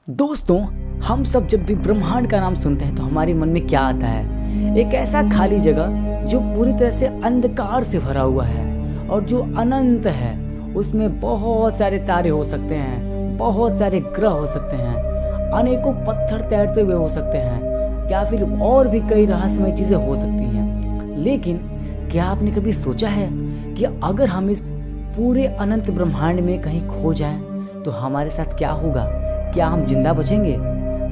दोस्तों, हम सब जब भी ब्रह्मांड का नाम सुनते हैं तो हमारे मन में क्या आता है? एक ऐसा खाली जगह जो पूरी तरह से अंधकार से भरा हुआ है और जो अनंत है। उसमें बहुत सारे तारे हो सकते हैं, बहुत सारे ग्रह हो सकते हैं, अनेकों पत्थर तैरते हुए हो सकते हैं, या फिर और भी कई रहस्यमय चीजें हो सकती हैं। लेकिन क्या आपने कभी सोचा है कि अगर हम इस पूरे अनंत ब्रह्मांड में कहीं खो जाएं तो हमारे साथ क्या होगा? क्या हम जिंदा बचेंगे?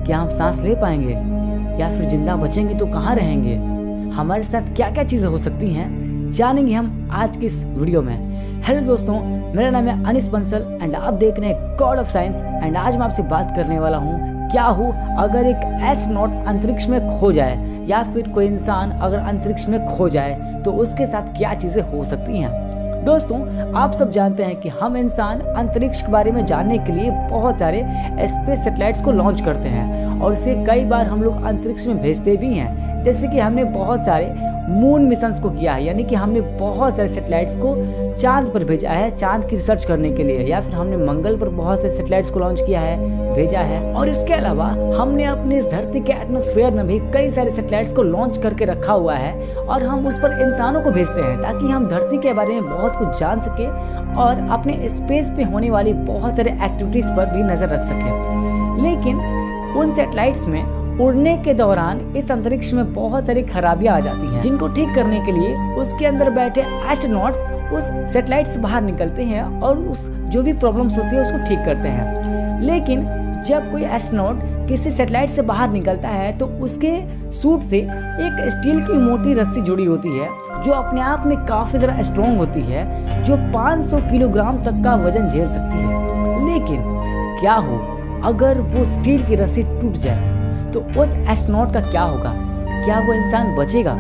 क्या हम सांस ले पाएंगे? या फिर जिंदा बचेंगे तो कहाँ रहेंगे? हमारे साथ क्या क्या चीज़ें हो सकती हैं, जानेंगे हम आज की इस वीडियो में। हेलो दोस्तों, मेरा नाम है अनिस बंसल एंड आप देख रहे हैं गॉड ऑफ साइंस। एंड आज मैं आपसे बात करने वाला हूँ, क्या हो अगर एक एस्ट्रोनॉट अंतरिक्ष में खो जाए, या फिर कोई इंसान अगर अंतरिक्ष में खो जाए तो उसके साथ क्या चीज़ें हो सकती हैं। दोस्तों, आप सब जानते हैं कि हम इंसान अंतरिक्ष के बारे में जानने के लिए बहुत सारे स्पेस सैटेलाइट्स को लॉन्च करते हैं और इसे कई बार हम लोग अंतरिक्ष में भेजते भी हैं। जैसे कि हमने बहुत सारे मून मिशंस को किया है, यानी कि हमने बहुत सारे सैटेलाइट्स को चांद पर भेजा है चांद की रिसर्च करने के लिए, या फिर हमने मंगल पर बहुत सारे सैटेलाइट्स को लॉन्च किया है, भेजा है। और इसके अलावा हमने अपने इस धरती के एटमॉस्फेयर में भी कई सारे सैटेलाइट्स को लॉन्च करके रखा हुआ है और हम उस पर इंसानों को भेजते हैं ताकि हम धरती के बारे में बहुत कुछ जान सके और अपने स्पेस पे होने वाली बहुत सारे एक्टिविटीज पर भी नजर रख सके। लेकिन उन सैटेलाइट्स में उड़ने के दौरान इस अंतरिक्ष में बहुत सारी खराबियां आ जाती हैं, जिनको ठीक करने के लिए उसके अंदर बैठे एस्ट्रोनॉट्स उस सैटेलाइट से बाहर निकलते हैं और उस जो भी प्रॉब्लम्स होती है उसको ठीक करते हैं। लेकिन जब कोई एस्ट्रोनॉट किसी सैटेलाइट से बाहर निकलता है तो उसके सूट से एक स्टील की मोटी रस्सी जुड़ी होती है जो अपने आप में काफी ज्यादा स्ट्रॉन्ग होती है, जो 500 किलोग्राम तक का वजन झेल सकती है। लेकिन क्या हो अगर वो स्टील की रस्सी टूट जाए तो उस एस्ट्रोनॉट का क्या होगा? क्या वो इंसान बचेगा?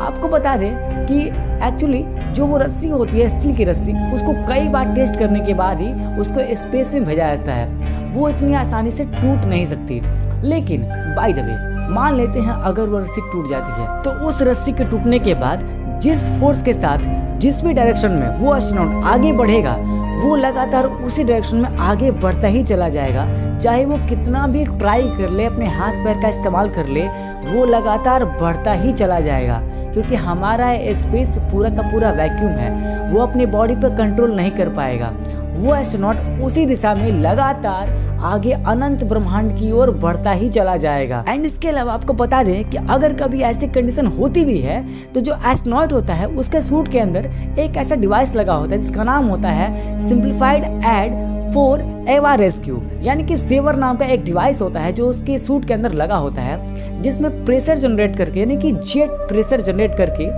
आपको बता दें कि एक्चुअली जो वो रस्सी होती है, स्टील की रस्सी, उसको कई बार टेस्ट करने के बाद ही उसको स्पेस में भेजा जाता है। वो इतनी आसानी से टूट नहीं सकती। लेकिन बाय द वे, मान लेते हैं अगर वो रस्सी टूट जाती है तो उस रस्सी के टूटने के बाद जिस फोर्स के साथ जिस भी डायरेक्शन में वो एस्ट्रोनॉट आगे बढ़ेगा वो लगातार उसी डायरेक्शन में आगे बढ़ता ही चला जाएगा। चाहे वो कितना भी ट्राई कर ले, अपने हाथ पैर का इस्तेमाल कर ले, वो लगातार बढ़ता ही चला जाएगा, क्योंकि हमारा स्पेस पूरा का पूरा वैक्यूम है। वो अपनी बॉडी पर कंट्रोल नहीं कर पाएगा। वो एस्ट्रोनॉट उसी दिशा में लगातार आगे अनंत ब्रह्मांड की ओर बढ़ता ही चला जाएगा। एंड इसके अलावा आपको बता दें कि अगर कभी ऐसी कंडीशन होती भी है तो जो एस्ट्रोनॉट होता है उसके सूट के अंदर एक ऐसा डिवाइस लगा होता है जिसका नाम होता है सिंप्लीफाइड एड फॉर एवा रेस्क्यू, यानी कि सेवर नाम का एक डिवाइस होता है जो उसके सूट के अंदर लगा होता है, जिसमें प्रेशर जनरेट करके, यानी कि जेट प्रेशर जनरेट करके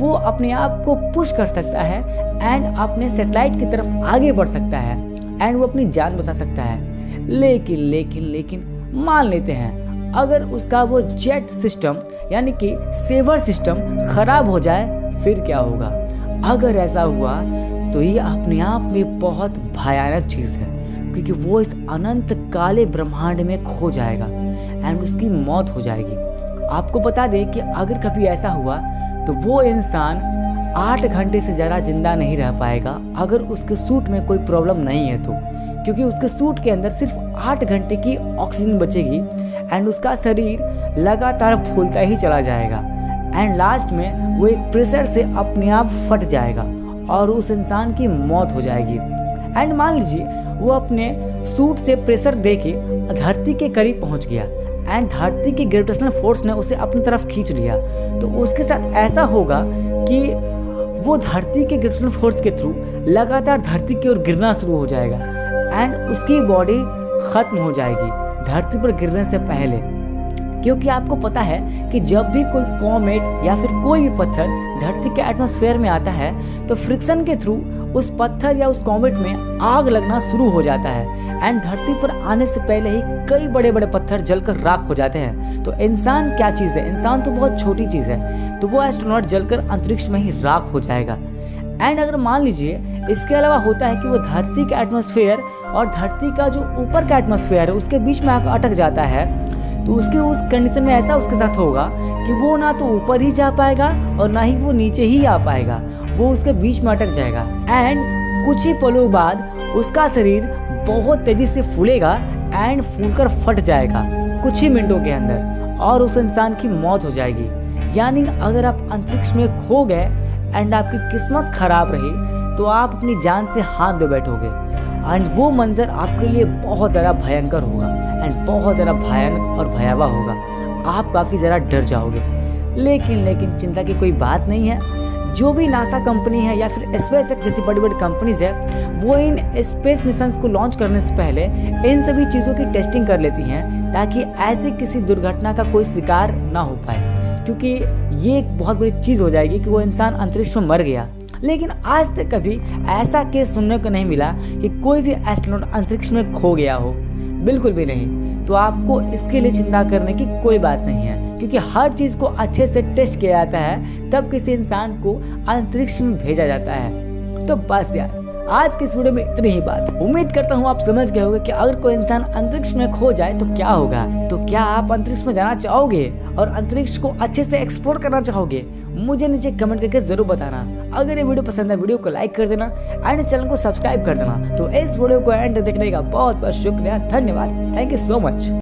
वो अपने आप को पुश कर सकता है एंड अपने सैटेलाइट की तरफ आगे बढ़ सकता है एंड वो अपनी जान बचा सकता है। लेकिन मान लेते हैं अगर उसका वो जेट सिस्टम यानी कि सेवर सिस्टम खराब हो जाए, फिर क्या होगा? अगर ऐसा हुआ तो ये अपने आप में बहुत भयानक चीज है, क्योंकि वो इस अनंत काले ब्रह्मांड में खो जाएगा एंड उसकी मौत हो जाएगी। आपको बता दें कि अगर कभी ऐसा हुआ तो वो इंसान 8 घंटे से ज़्यादा जिंदा नहीं रह पाएगा अगर उसके सूट में कोई प्रॉब्लम नहीं है तो, क्योंकि उसके सूट के अंदर सिर्फ 8 घंटे की ऑक्सीजन बचेगी एंड उसका शरीर लगातार फूलता ही चला जाएगा एंड लास्ट में वो एक प्रेशर से अपने आप फट जाएगा और उस इंसान की मौत हो जाएगी। एंड मान लीजिए वो अपने सूट से प्रेशर देके धरती के करीब पहुंच गया एंड धरती की ग्रेविटेशनल फोर्स ने उसे अपनी तरफ खींच लिया, तो उसके साथ ऐसा होगा कि वो धरती के ग्रेविटेशनल फोर्स के थ्रू लगातार धरती की ओर गिरना शुरू हो जाएगा एंड उसकी बॉडी खत्म हो जाएगी धरती पर गिरने से पहले। क्योंकि आपको पता है कि जब भी कोई कॉमेट या फिर कोई भी पत्थर धरती के एटमॉस्फेयर में आता है तो फ्रिक्शन के थ्रू उस पत्थर या उस कॉमेट में आग लगना शुरू हो जाता है एंड धरती पर आने से पहले ही कई बड़े बड़े पत्थर जलकर राख हो जाते हैं। तो इंसान क्या चीज़ है? इंसान तो बहुत छोटी चीज़ है, तो वो एस्ट्रोनॉट जलकर अंतरिक्ष में ही राख हो जाएगा। एंड अगर मान लीजिए इसके अलावा होता है कि वो धरती का एटमॉस्फेयर और धरती का जो ऊपर का एटमॉस्फेयर है उसके बीच में आकर अटक जाता है, तो उसके उस कंडीशन में ऐसा उसके साथ होगा कि वो ना तो ऊपर ही जा पाएगा और ना ही वो नीचे ही आ पाएगा, वो उसके बीच में अटक जाएगा एंड कुछ ही पलों बाद उसका शरीर बहुत तेजी से फूलेगा एंड फूलकर फट जाएगा कुछ ही मिनटों के अंदर और उस इंसान की मौत हो जाएगी। यानी अगर आप अंतरिक्ष में खो गए एंड आपकी किस्मत खराब रही तो आप अपनी जान से हाथ धो बैठोगे एंड वो मंजर आपके लिए बहुत ज़्यादा भयंकर होगा एंड बहुत ज़्यादा भयानक और भयावह होगा। आप काफ़ी ज़्यादा डर जाओगे। लेकिन चिंता की कोई बात नहीं है। जो भी नासा कंपनी है या फिर SpaceX जैसी बड़ी बड़ी कंपनीज है वो इन स्पेस मिशंस को लॉन्च करने से पहले इन सभी चीज़ों की टेस्टिंग कर लेती हैं ताकि ऐसे किसी दुर्घटना का कोई शिकार ना हो पाए, क्योंकि ये एक बहुत बड़ी चीज़ हो जाएगी कि वो इंसान अंतरिक्ष में मर गया। लेकिन आज तक कभी ऐसा केस सुनने को नहीं मिला कि कोई भी एस्ट्रोनॉट अंतरिक्ष में खो गया हो, बिल्कुल भी नहीं। तो आपको इसके लिए चिंता करने की कोई बात नहीं है, क्योंकि हर चीज़ को अच्छे से टेस्ट किया जाता है तब किसी इंसान को अंतरिक्ष में भेजा जाता है। तो बस यार, आज की इस वीडियो में इतनी ही बात। उम्मीद करता हूँ आप समझ गए होंगे कि अगर कोई इंसान अंतरिक्ष में खो जाए तो क्या होगा। तो क्या आप अंतरिक्ष में जाना चाहोगे और अंतरिक्ष को अच्छे से एक्सप्लोर करना चाहोगे? मुझे नीचे कमेंट करके जरूर बताना। अगर ये वीडियो पसंद है वीडियो को लाइक कर देना एंड चैनल को सब्सक्राइब कर देना। तो इस वीडियो को एंड देखने का बहुत बहुत शुक्रिया, धन्यवाद, थैंक यू सो मच।